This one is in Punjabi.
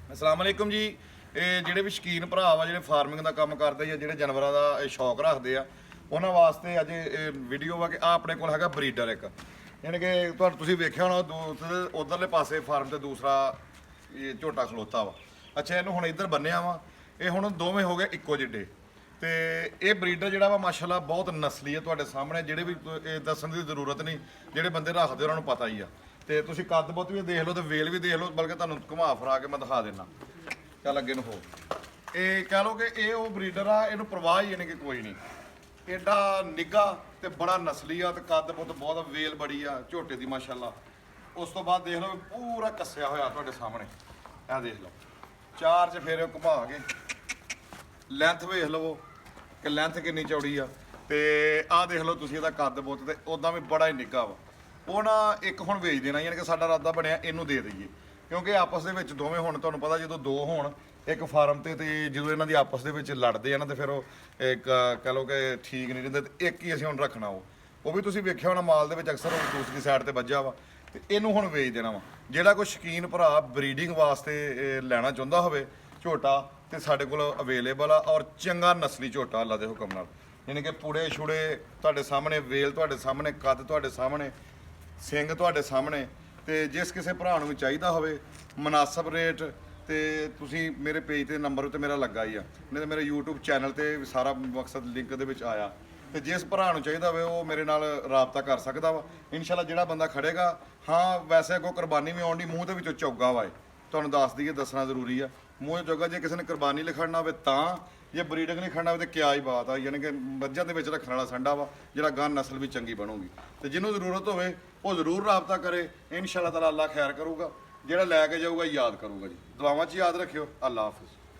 अस्सलाम वालेकुम जी। ਇਹ ਜਿਹੜੇ ਵੀ ਸ਼ੌਕੀਨ ਭਰਾ ਵਾ ਜਿਹੜੇ ਫਾਰਮਿੰਗ ਦਾ ਕੰਮ ਕਰਦੇ ਜਾਂ ਜਿਹੜੇ ਜਾਨਵਰਾਂ ਦਾ ਸ਼ੌਕ ਰੱਖਦੇ ਆ ਉਹਨਾਂ ਵਾਸਤੇ ਅੱਜ ਇਹ ਵੀਡੀਓ ਵਾ ਕਿ ਆ ਆਪਣੇ ਕੋਲ ਹੈਗਾ ਬਰੀਡਰ ਇੱਕ, ਯਾਨੀ ਕਿ ਤੁਸੀਂ ਵੇਖਿਆ ਹੋਣਾ ਉਧਰਲੇ ਪਾਸੇ ਫਾਰਮ ਤੇ ਦੂਸਰਾ ਇਹ ਝੋਟਾ ਖਲੋਤਾ ਵਾ। ਅੱਛਾ, ਇਹਨੂੰ ਹੁਣ ਇੱਧਰ ਬੰਨਿਆ ਵਾ, ਇਹ ਹੁਣ ਦੋਵੇਂ ਹੋ ਗਏ ਇੱਕੋ ਜਿੱਡੇ। ਤੇ ਇਹ ਬਰੀਡਰ ਜਿਹੜਾ ਵਾ ਮਾਸ਼ਾਅੱਲਾ ਬਹੁਤ ਨਸਲੀ ਹੈ, ਤੁਹਾਡੇ ਸਾਹਮਣੇ ਜਿਹੜੇ ਵੀ ਇਹ ਦੱਸਣ ਦੀ ਜ਼ਰੂਰਤ ਨਹੀਂ, ਜਿਹੜੇ ਬੰਦੇ ਰੱਖਦੇ ਉਹਨਾਂ ਨੂੰ ਪਤਾ ਹੀ ਆ। ਤੇ ਤੁਸੀਂ ਕੱਦ ਬੁੱਤ ਵੀ ਦੇਖ ਲਓ ਤੇ ਵੇਲ ਵੀ ਦੇਖ ਲਓ, ਬਲਕਿ ਤੁਹਾਨੂੰ ਘੁਮਾ ਫਰਾ ਕੇ ਮੈਂ ਦਿਖਾ ਦੇਣਾ। ਚੱਲ ਅੱਗੇ ਨੂੰ ਹੋ, ਇਹ ਕਹਿ ਲਓ ਕਿ ਇਹ ਉਹ ਬਰੀਡਰ ਆ, ਇਹਨੂੰ ਪਰਵਾਹ ਹੀ ਨਹੀਂ ਕਿ ਕੋਈ ਨਹੀਂ, ਐਡਾ ਨਿੱਘਾ ਤੇ ਬੜਾ ਨਸਲੀ ਆ ਤੇ ਕੱਦ ਬੁੱਤ ਬਹੁਤ, ਵੇਲ ਬੜੀ ਆ ਝੋਟੇ ਦੀ ਮਾਸ਼ਾਅੱਲਾ। ਉਸ ਤੋਂ ਬਾਅਦ ਦੇਖ ਲਓ ਪੂਰਾ ਕੱਸਿਆ ਹੋਇਆ ਤੁਹਾਡੇ ਸਾਹਮਣੇ, ਇਹ ਦੇਖ ਲਓ ਚਾਰ ਚ ਫੇਰ ਘੁਮਾ ਕੇ ਲੈਂਥ ਵੇਖ ਲਵੋ ਕਿ ਲੈਂਥ ਕਿੰਨੀ ਚੌੜੀ ਆ। ਤੇ ਆਹ ਦੇਖ ਲਓ ਤੁਸੀਂ ਇਹਦਾ ਕੱਦ ਬੁੱਤ ਤੇ ਉਦਾਂ ਵੀ ਬੜਾ ਹੀ ਨਿੱਘਾ ਵਾ। ਉਹ ਨਾ ਇੱਕ ਹੁਣ ਵੇਚ ਦੇਣਾ, ਯਾਨੀ ਕਿ ਸਾਡਾ ਇਰਾਦਾ ਬਣਿਆ ਇਹਨੂੰ ਦੇ ਦਈਏ, ਕਿਉਂਕਿ ਆਪਸ ਦੇ ਵਿੱਚ ਦੋਵੇਂ ਹੁਣ ਤੁਹਾਨੂੰ ਪਤਾ ਜਦੋਂ ਦੋ ਹੋਣ ਇੱਕ ਫਾਰਮ ਤੇ ਜਦੋਂ ਇਹਨਾਂ ਦੀ ਆਪਸ ਦੇ ਵਿੱਚ ਲੜਦੇ ਆ ਨਾ ਤੇ ਫਿਰ ਉਹ ਇੱਕ ਕਹਿ ਲਓ ਕਿ ਠੀਕ ਨਹੀਂ ਰਹਿੰਦੇ, ਤੇ ਇੱਕ ਹੀ ਅਸੀਂ ਹੁਣ ਰੱਖਣਾ। ਉਹ ਵੀ ਤੁਸੀਂ ਵੇਖਿਆ ਹੋਣਾ ਮਾਲ ਦੇ ਵਿੱਚ ਅਕਸਰ ਉਹ ਦੂਸਰੀ ਸਾਈਡ ਤੇ ਵੱਜਾ ਵਾ, ਤੇ ਇਹਨੂੰ ਹੁਣ ਵੇਚ ਦੇਣਾ ਵਾ। ਜਿਹੜਾ ਕੋਈ ਸ਼ੌਕੀਨ ਭਰਾ ਬਰੀਡਿੰਗ ਵਾਸਤੇ ਲੈਣਾ ਚਾਹੁੰਦਾ ਹੋਵੇ ਝੋਟਾ ਤੇ ਸਾਡੇ ਕੋਲ ਅਵੇਲੇਬਲ ਆ, ਔਰ ਚੰਗਾ ਨਸਲੀ ਝੋਟਾ ਅੱਲਾ ਦੇ ਹੁਕਮ ਨਾਲ, ਯਾਨੀ ਕਿ ਪੂੜੇ ਛੁੜੇ ਤੁਹਾਡੇ ਸਾਹਮਣੇ, ਵੇਲ ਤੁਹਾਡੇ ਸਾਹਮਣੇ, ਕੱਦ ਤੁਹਾਡੇ ਸਾਹਮਣੇ, ਸਿੰਘ ਤੁਹਾਡੇ ਸਾਹਮਣੇ। ਤੇ ਜਿਸ ਕਿਸੇ ਭਰਾ ਨੂੰ ਵੀ ਚਾਹੀਦਾ ਹੋਵੇ ਮੁਨਾਸਬ ਰੇਟ ਤੇ ਤੁਸੀਂ ਮੇਰੇ ਪੇਜ ਤੇ ਨੰਬਰ ਉੱਤੇ ਮੇਰਾ ਲੱਗਾ ਹੀ ਆ, ਨਹੀਂ ਤਾਂ ਮੇਰੇ YouTube ਚੈਨਲ ਤੇ ਸਾਰਾ ਮਕਸਦ ਲਿੰਕ ਦੇ ਵਿੱਚ ਆਇਆ। ਤੇ ਜਿਸ ਭਰਾ ਨੂੰ ਚਾਹੀਦਾ ਹੋਵੇ ਉਹ ਮੇਰੇ ਨਾਲ ਰਾਬਤਾ ਕਰ ਸਕਦਾ ਵਾ ਇਨਸ਼ਾਅੱਲਾ। ਜਿਹੜਾ ਬੰਦਾ ਖੜੇਗਾ, ਹਾਂ ਵੈਸੇ ਅੱਗੋਂ ਕੁਰਬਾਨੀ ਵੀ ਆਉਣ ਦੀ, ਮੂੰਹ ਦੇ ਵਿੱਚੋਂ ਚੌਗਾ ਵਾ, ਤੁਹਾਨੂੰ ਦੱਸ ਦਈਏ, ਦੱਸਣਾ ਜ਼ਰੂਰੀ ਆ, ਮੂੰਹ ਚੌਗਾ। ਜੇ ਕਿਸੇ ਨੇ ਕੁਰਬਾਨੀ ਲਿਖੜਨਾ ਹੋਵੇ ਤਾਂ, ਜੇ ਬਰੀਡਿੰਗ ਨਹੀਂ ਖੜਨਾ ਹੋਵੇ ਤੇ ਕਿਆ ਹੀ ਬਾਤ ਆ, ਯਾਨੀ ਕਿ ਮੱਝਾਂ ਦੇ ਵਿੱਚ ਰੱਖਣ ਵਾਲਾ ਸੰਡਾ ਵਾ ਜਿਹੜਾ ਗਾਂ ਨਸਲ ਵੀ ਚੰਗੀ ਬਣੂਗੀ। ਤੇ ਜਿਹਨੂੰ ਜ਼ਰੂਰਤ ਹੋਵੇ ਉਹ ਜ਼ਰੂਰ ਰਾਬਤਾ ਕਰੇ, ਇਨਸ਼ਾਅੱਲਾ ਤਾਲਾ ਅੱਲਾ ਖੈਰ ਕਰੂਗਾ, ਜਿਹੜਾ ਲੈ ਕੇ ਜਾਊਗਾ ਯਾਦ ਕਰੂਗਾ ਜੀ। ਦੁਆਵਾਂ 'ਚ ਯਾਦ ਰੱਖਿਓ। ਅੱਲਾ ਹਾਫਿਜ਼।